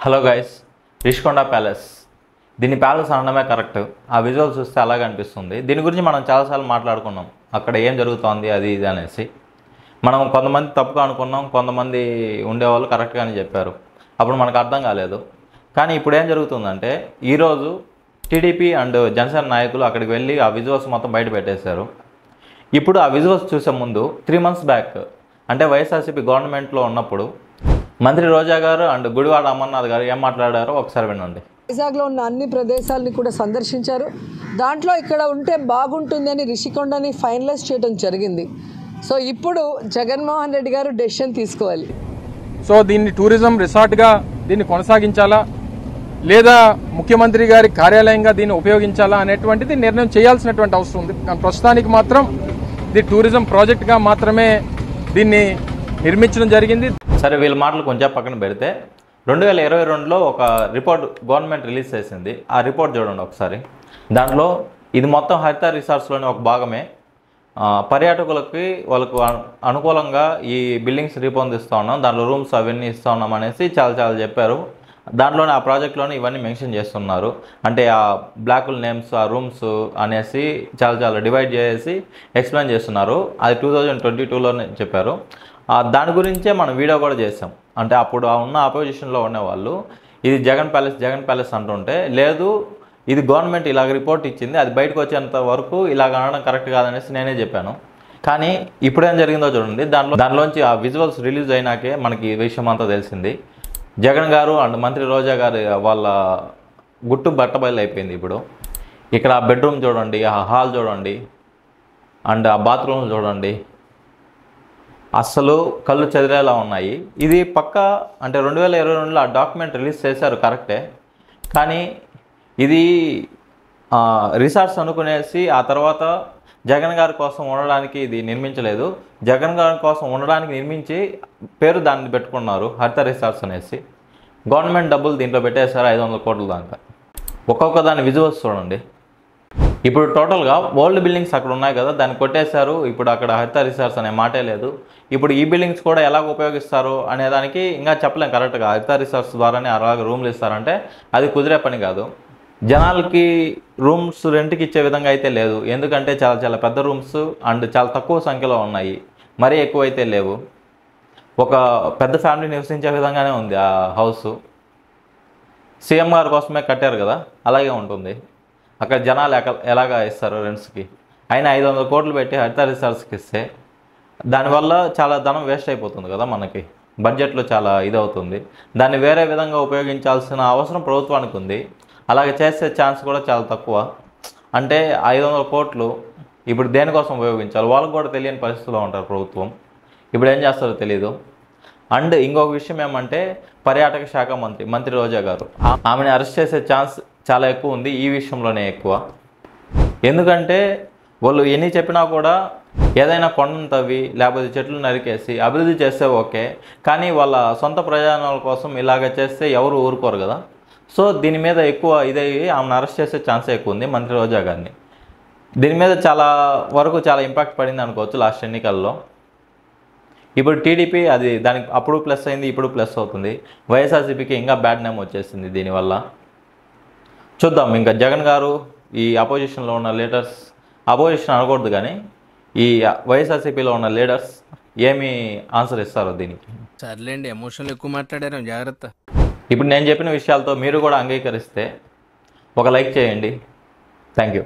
Hello guys, Rishikonda palace. దీని palace అనడమే correct. ఆ visuals చూస్తే అలాగే అనిపిస్తుంది. దీని గురించి మనం చాలాసార్లు మాట్లాడుకున్నాం, అక్కడ ఏం జరుగుతోంది అది ఇది అనేసి. మనం కొంతమంది తప్పుగా అనుకున్నాం, కొంతమంది ఉండేవాళ్ళు కరెక్ట్గానే చెప్పారు. అప్పుడు మనకు అర్థం కాలేదు. కానీ ఇప్పుడు ఏం జరుగుతుందంటే, ఈరోజు టీడీపీ అండ్ జనసేన నాయకులు అక్కడికి వెళ్ళి ఆ విజువల్స్ మొత్తం బయట పెట్టేశారు. ఇప్పుడు ఆ విజువల్స్ చూసే ముందు 3 months బ్యాక్, అంటే వైఎస్ఆర్సీపీ గవర్నమెంట్లో ఉన్నప్పుడు మంత్రి రోజా గారు అండ్ గుడివాడ అమర్నాథ్ గారు ఏం మాట్లాడారో ఒకసారి వినండి. వైజాగ్లో ఉన్న అన్ని ప్రదేశాలని కూడా సందర్శించారు. దాంట్లో ఇక్కడ ఉంటే బాగుంటుందని రిషికొండని ఫైనలైజ్ చేయడం జరిగింది. సో ఇప్పుడు జగన్మోహన్ రెడ్డి గారు డెసిషన్ తీసుకోవాలి. సో దీన్ని టూరిజం రిసార్ట్గా దీన్ని కొనసాగించాలా లేదా ముఖ్యమంత్రి గారి కార్యాలయంగా దీన్ని ఉపయోగించాలా అనేటువంటిది నిర్ణయం చేయాల్సినటువంటి అవసరం ఉంది. ప్రస్తుతానికి మాత్రం ఇది టూరిజం ప్రాజెక్ట్గా మాత్రమే దీన్ని నిర్మించడం జరిగింది. సరే, వీళ్ళ మాటలు కొంచెం పక్కన పెడితే 2022లో ఒక రిపోర్ట్ గవర్నమెంట్ రిలీజ్ చేసింది. ఆ రిపోర్ట్ చూడండి ఒకసారి. దాంట్లో ఇది మొత్తం హరిత రిసార్ట్స్లోని ఒక భాగమే. పర్యాటకులకి వాళ్ళకు అనుకూలంగా ఈ బిల్డింగ్స్ రూపొందిస్తూ ఉన్నాం, దాంట్లో రూమ్స్ అవన్నీ ఇస్తూ ఉన్నాం అనేసి చాలా చెప్పారు. దాంట్లోనే ఆ ప్రాజెక్ట్లోనే ఇవన్నీ మెన్షన్ చేస్తున్నారు. అంటే ఆ బ్లాకుల నేమ్స్, ఆ రూమ్స్ అనేసి చాలా డివైడ్ చేసి ఎక్స్ప్లెయిన్ చేస్తున్నారు. అది 2022లోనే చెప్పారు. దాని గురించే మనం వీడియో కూడా చేసాం. అంటే అప్పుడు ఉన్న అపోజిషన్లో ఉండేవాళ్ళు ఇది జగన్ ప్యాలెస్ అంటుంటే, లేదు ఇది గవర్నమెంట్ ఇలాగ రిపోర్ట్ ఇచ్చింది, అది బయటకు వచ్చేంత వరకు ఇలాగ అనడం కరెక్ట్ కాదనేసి నేనే చెప్పాను. కానీ ఇప్పుడు ఏం జరిగిందో చూడండి. దానిలోంచి ఆ విజువల్స్ రిలీజ్ అయినాకే మనకి ఈ విషయం అంతా తెలిసింది. జగన్ గారు అండ్ మంత్రి రోజా గారు వాళ్ళ గుట్టు బట్టబయలు అయిపోయింది. ఇప్పుడు ఇక్కడ ఆ బెడ్రూమ్ చూడండి, ఆ హాల్ చూడండి, అండ్ ఆ బాత్రూమ్ చూడండి, అస్సలు కళ్ళు చెదిరేలా ఉన్నాయి. ఇది పక్క అంటే 2022లో ఆ డాక్యుమెంట్ రిలీజ్ చేశారు కరెక్టే. కానీ ఇది రిసార్ట్స్ అనుకునేసి ఆ తర్వాత జగన్ గారి కోసం ఉండడానికి ఇది నిర్మించలేదు. జగన్ గారి కోసం ఉండడానికి నిర్మించి పేరు దాన్ని పెట్టుకున్నారు హరిత రిసార్ట్స్ అనేసి. గవర్నమెంట్ డబ్బులు దీంట్లో పెట్టేశారు 500 కోట్ల దాకా. ఒక్కొక్క దాని విజువల్స్ చూడండి. ఇప్పుడు టోటల్గా ఓల్డ్ బిల్డింగ్స్ అక్కడ ఉన్నాయి కదా, దాన్ని కొట్టేశారు. ఇప్పుడు అక్కడ హరిత రిసార్ట్స్ అనే మాటే లేదు. ఇప్పుడు ఈ బిల్డింగ్స్ కూడా ఎలాగ ఉపయోగిస్తారు అనేదానికి ఇంకా చెప్పలేం కరెక్ట్గా. హరిత రిసార్ట్స్ ద్వారానే అలాగ రూమ్లు ఇస్తారంటే అది కుదిరే పని కాదు. జనాలకి రూమ్స్ రెంట్కి ఇచ్చే విధంగా అయితే లేదు. ఎందుకంటే చాలా పెద్ద రూమ్స్ అండ్ చాలా తక్కువ సంఖ్యలో ఉన్నాయి, మరీ ఎక్కువైతే లేవు. ఒక పెద్ద ఫ్యామిలీ నివసించే విధంగానే ఉంది ఆ హౌస్. సీఎం గారి కోసమే కట్టారు కదా, అలాగే ఉంటుంది. అక్కడ జనాలు ఎలాగా ఇస్తారు రెంట్స్కి? అయినా 500 కోట్లు పెట్టి హరిత రిసార్ట్స్కి ఇస్తే దానివల్ల చాలా ధనం వేస్ట్ అయిపోతుంది కదా, మనకి బడ్జెట్లో చాలా ఇదవుతుంది. దాన్ని వేరే విధంగా ఉపయోగించాల్సిన అవసరం ప్రభుత్వానికి ఉంది. అలాగే చేసే ఛాన్స్ కూడా చాలా తక్కువ. అంటే 500 కోట్లు ఇప్పుడు దేనికోసం ఉపయోగించాలి వాళ్ళకు కూడా తెలియని పరిస్థితిలో ఉంటారు ప్రభుత్వం. ఇప్పుడు ఏం చేస్తారో తెలీదు. అండ్ ఇంకొక విషయం ఏమంటే, పర్యాటక శాఖ మంత్రి రోజా గారు, ఆమెను అరెస్ట్ చేసే ఛాన్స్ చాలా ఎక్కువ ఉంది ఈ విషయంలోనే ఎక్కువ. ఎందుకంటే వాళ్ళు ఎన్ని చెప్పినా కూడా ఏదైనా కొండను తవ్వి లేకపోతే చెట్లు నరికేసి అభివృద్ధి చేస్తే ఓకే, కానీ వాళ్ళ సొంత ప్రయోజనాల కోసం ఇలాగ చేస్తే ఎవరు ఊరుకోరు కదా. సో దీని మీద ఎక్కువ ఇదయ్యి ఆమెను అరెస్ట్ చేసే ఛాన్సే ఎక్కువ ఉంది మంత్రి రోజా గారిని. దీని మీద చాలా ఇంపాక్ట్ పడింది అనుకోవచ్చు లాస్ట్ ఎన్నికల్లో. ఇప్పుడు టీడీపీ అది దానికి అప్పుడు ప్లస్ అయింది, ఇప్పుడు ప్లస్ అవుతుంది. వైఎస్ఆర్సీపీకి ఇంకా బ్యాడ్ నేమ్ వచ్చేసింది దీనివల్ల. చూద్దాం ఇంకా జగన్ గారు ఈ అపోజిషన్లో ఉన్న లీడర్స్, అపోజిషన్ అనకూడదు కానీ ఈ వైఎస్ఆర్సీపీలో ఉన్న లీడర్స్ ఏమి ఆన్సర్ ఇస్తారో దీనికి. సర్లేండి, ఎమోషన్లు ఎక్కువ మాట్లాడారు, జాగ్రత్త. ఇప్పుడు నేను చెప్పిన విషయాలతో మీరు కూడా అంగీకరిస్తే ఒక లైక్ చేయండి. Thank you.